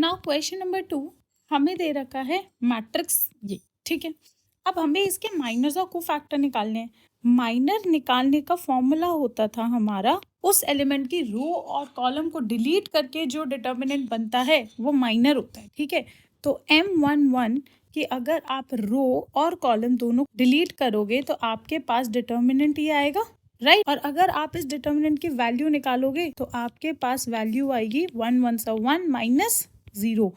Now question number 2 हमें दे रखा है मैट्रिक्स ये, ठीक है। अब हमें इसके माइनर्स और कोफैक्टर निकालने हैं। माइनर निकालने का फॉर्मूला होता था हमारा उस एलिमेंट की रो और कॉलम को डिलीट करके जो डिटर्मिनेंट बनता है वो माइनर होता है, ठीक है। तो M11 कि अगर आप रो और कॉलम दोनों डिलीट करोगे तो आपके पास डिटर्मिनेंट ये आएगा, राइट। और अगर आप इस डिटर्मिनेंट की वैल्यू निकालोगे तो आपके पास वैल्यू आएगी 1 minus 0,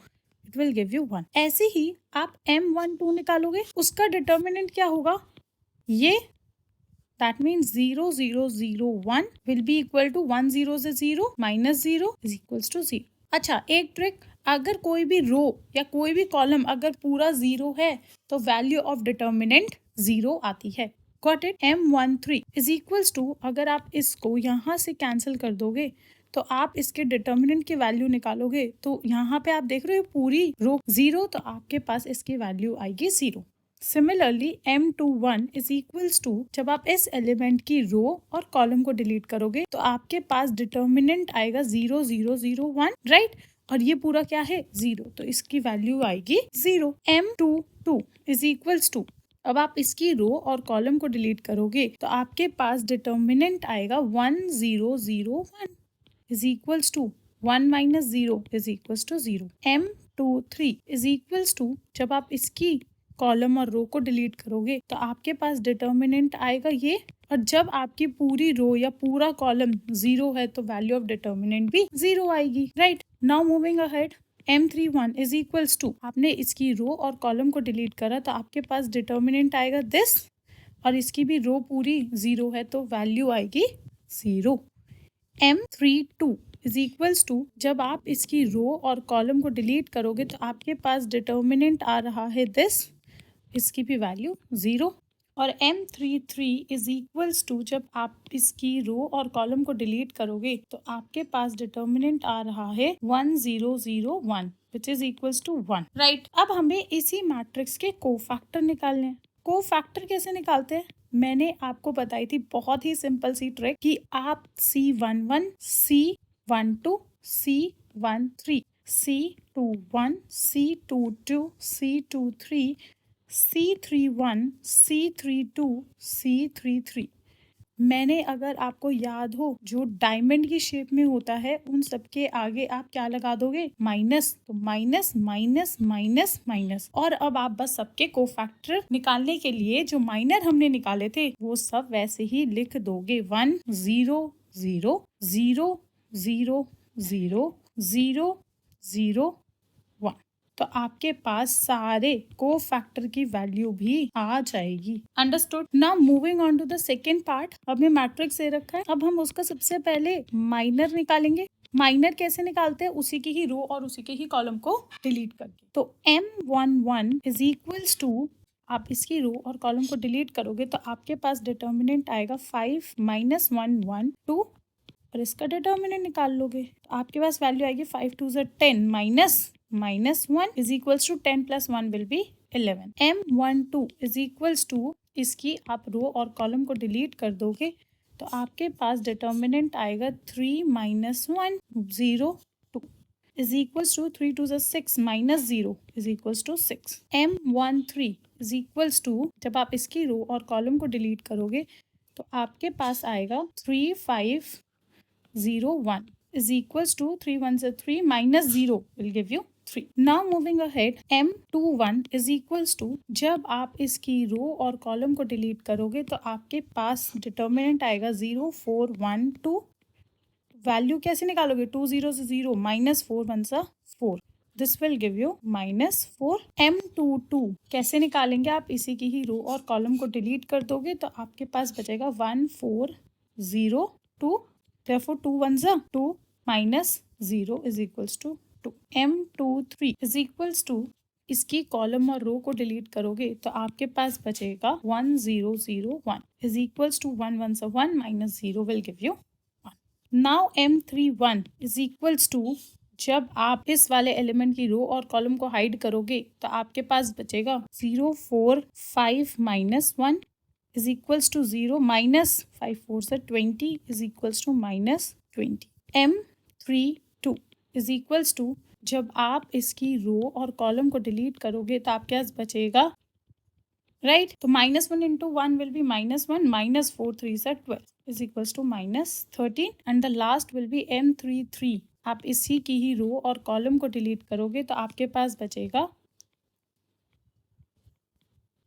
it will give you 1। ऐसे ही आप M12 निकालोगे, उसका डिटर्मिनेंट क्या होगा, ये that means 0 0 0 1 will be equal to 1 0 से 0 minus 0 is equals to 0। अच्छा, एक ट्रिक, अगर कोई भी रो या कोई भी कॉलम अगर पूरा 0 है तो वैल्यू ऑफ डिटर्मिनेंट 0 आती है। Got it. M13 is equals to, अगर आप इसको यहाँ से कैंसिल कर दोगे तो आप इसके डिटर्मिनेंट की वैल्यू निकालोगे तो यहाँ पे आप देख रहे हो पूरी रो 0, तो आपके पास इसकी वैल्यू आएगी 0। Similarly M21 is equals to, जब आप इस एलिमेंट की रो और कॉलम को डिलीट करोगे तो आपके पास डिटर्मिनेंट आएगा 0 0 0 1, राइट। और ये पूरा क्या है 0, तो इसकी वैल्यू आएगी 0। M22 इज इक्वल्स टू, अब आप इसकी रो और कॉलम को डिलीट करोगे तो आपके पास डिटर्मिनेंट आएगा 1 0 0 1 is equals to 1 minus 0 is equals to 0। M23 is equals to, जब आप इसकी कॉलम और रो को डिलीट करोगे तो आपके पास डिटर्मिनेंट आएगा ये, और जब आपकी पूरी रो या पूरा कॉलम 0 है तो वैल्यू ऑफ डिटर्मिनेंट भी 0 आएगी, right. Now moving ahead, M31 is equals to, आपने इसकी रो और कॉलम को डिलीट करा तो आपके पास डिटर्मिनेंट आएगा दिस, और इसकी भी रो पूरी 0 है तो वैल्यू आएगी 0। M32 इज इक्वल्स टू, जब आप इसकी रो और कॉलम को डिलीट करोगे तो आपके पास डिटर्मिनेंट आ रहा है दिस, इसकी भी वैल्यू 0। और M33 इज इक्वल्स टू, जब आप इसकी रो और कॉलम को डिलीट करोगे तो आपके पास डिटर्मिनेंट आ रहा है 1 0 0 1 which is equals to 1, right. अब हमें इसी मैट्रिक्स के कोफैक्टर निकालने हैं। कोफैक्टर कैसे निकालते हैं, मैंने आपको बताई थी बहुत ही सिंपल सी ट्रिक कि आप C11 C12 C13 C21 C22 C23 C31 C32 C33, मैंने अगर आपको याद हो जो डायमंड की शेप में होता है उन सबके आगे आप क्या लगा दोगे, माइनस, तो माइनस माइनस माइनस माइनस। और अब आप बस सबके कोफैक्टर निकालने के लिए जो माइनर हमने निकाले थे वो सब वैसे ही लिख दोगे, 1 0 0 0 0 0 0 0 1, तो आपके पास सारे कोफैक्टर की वैल्यू भी आ जाएगी। Understood. Now moving on to the second part, हमें मैट्रिक्स दे रखा है, अब हम उसका सबसे पहले माइनर निकालेंगे। माइनर कैसे निकालते हैं, उसी की ही रो और उसी के ही कॉलम को डिलीट करके। तो M11 इज इक्वल्स टू, आप इसकी रो और कॉलम को डिलीट करोगे तो आपके पास डिटर्मिनेंट आएगा 5 माइनस 1 1 2, और इसका डिटर्मिनेंट निकाल लोगे तो आपके पास वैल्यू आएगी 5 2 10 minus 1 is equals to 10 plus 1 will be 11। M12 is equals to, इसकी आप रो और कॉलम को डिलीट कर दोगे तो आपके पास डिटर्मिनेंट आएगा 3 minus 1 0 2 is equals to 3 2 6 minus 0 is equals to 6। M13 is equals to, जब आप इसकी रो और कॉलम को डिलीट करोगे तो आपके पास आएगा 3 5 0 1 is equals to 3 1 से 3 minus 0 will give you 3। Now moving ahead, M21 is equals to, जब आप इसकी रो और कॉलम को डिलीट करोगे तो आपके पास डिटर्मिनेंट आएगा 0 4 1 2, वैल्यू कैसे निकालोगे, 2 0 से 0 माइनस 4 1 सा 4, this will give you minus 4। M22 कैसे निकालेंगे, आप इसी की ही रो और कॉलम को डिलीट कर दोगे तो आपके पास बचेगा 1 4 0 2, therefore 2 1s are 2 minus 0 is equals to 2। M23 is equals to, इसकी कॉलम और रो को डिलीट करोगे तो आपके पास बचेगा 1 0 0 1 is equals to 1 1 से 1 minus 0 will give you 1। Now M31 is equals to, जब आप इस वाले एलिमेंट की रो और कॉलम को हाइड करोगे तो आपके पास बचेगा 0 4 5 minus 1 is equals to 0 minus 5 4 से 20 is equals to minus 20। M32 is equals to, जब आप इसकी रो और कॉलम को डिलीट करोगे तो आपके पास बचेगा, राइट? तो -1 into 1 will be -1, -4 3 are 12 is equals to -13 and the last will be M33। आप इसी की ही रो और कॉलम को डिलीट करोगे तो आपके पास बचेगा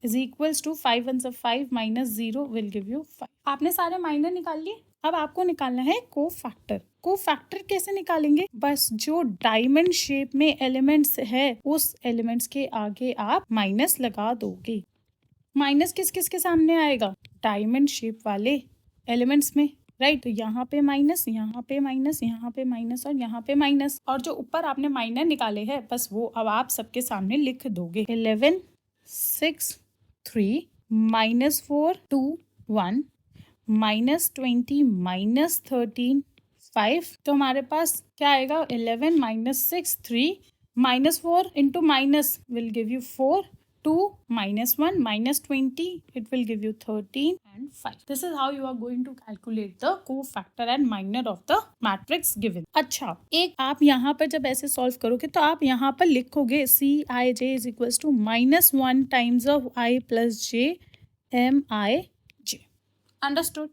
is equals to 5 1s are 5 minus 0 will give you 5। आपने सारे माइनर निकाल लिए। अब आपको निकालना है कोफैक्टर। कोफैक्टर कैसे निकालेंगे? बस जो डायमंड शेप में एलिमेंट्स है उस एलिमेंट्स के आगे आप माइनस लगा दोगे। माइनस किस किस के सामने आएगा? डायमंड शेप वाले एलिमेंट्स में, राइट? तो यहाँ पे माइनस, यहाँ पे माइनस, यहाँ पे माइनस और यहाँ पे माइनस, और जो ऊपर आपने माइनर निकाले हैं बस वो अब आप सबके सामने लिख दोगे। 11 6 3 -4 2 1 -20 -13 5। तो हमारे पास क्या आएगा? 11 -6 3 -4 into minus will give you 4, 2 -1 -20 it will give you 13 and 5। This is how you are going to calculate the cofactor and minor of the matrix given। अच्छा, एक आप यहाँ पर जब ऐसे सॉल्व करोगे तो आप यहाँ पर लिखोगे Cij is equals to -1 times of I plus j mi j। Understood?